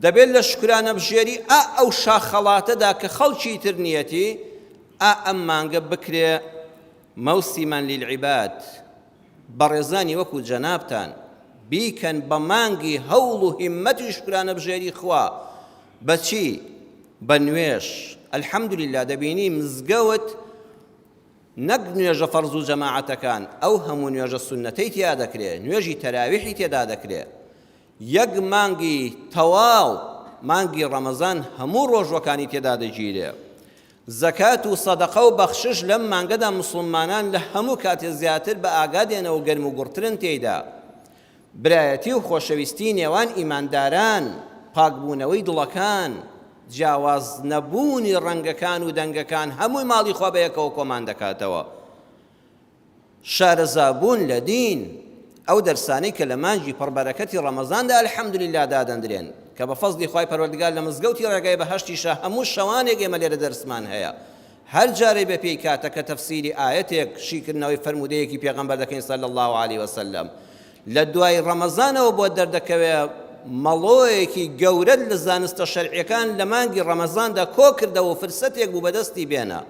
دەبێت لە شکرانە بژێری ئەو شاخەڵاتەدا کە خەڵکی تر نیەتی ئەم مانگە بکرێ مەوسیمان لیلعیباد بەڕێزانی وەکو جەنابتان بیکەن بە مانگی هەوڵ و هیممەتی شکرانە بژێری خوا بەچی بە نوێش ئەلحەمدولیلا دەبینی مزگەوت نەک نوێژە فەرز و جەماعەتەکان ئەو هەموو نوێژە سوننەتەی تیا دەکرێت نوێژی تەراویحی تێدا دەکرێت یەک مانگی تەواو مانگی ڕەمەزان هەموو ڕۆژوەکانی تێدا دەگیرێ زەکات و سەدەقە و بەخشش لەم مانگەدا موسڵمانان لە هەموو کاتێ زیاتر بە ئاگادێنەوە گەرم و گوڕترن تێیدا برایەتی و خۆشەویستی نێوان ئیمانداران پاکبوونەوەی دڵەکان جیاواز نەبوونی ڕەنگەکان و دەنگەکان هەمووی ماڵی خوا بەیەکەوە کۆمان دەکاتەوە شارەزابوون لە دین ئەو دەرسانەی کە لە مانگی پڕبەرەکەتی ڕەمەزاندا ئەلحەمدولیلا دادەندرێن کە بە فەزلی خوای پەروەردگار لە مزگەوتی ڕێگای بەهەشتیشە هەموو شەوانێک ئێمە لێرە دەرسمان هەیە هەر جارێ بە پێی کاتە کە تەفسیری ئایەتێک شیکردنەوەی فەرمودەیەکی پێغەمبەر دەکەین صلی الله علیه وسلم لە دوای ڕەمەزانەوە بۆ دەردەکەوێ مەڵۆیەکی گەورە لە زانستە شەرعیەکان لە مانگی ڕەمەزاندا کۆ کردەوە و فرسەتێک بوو بەدەستی بێنە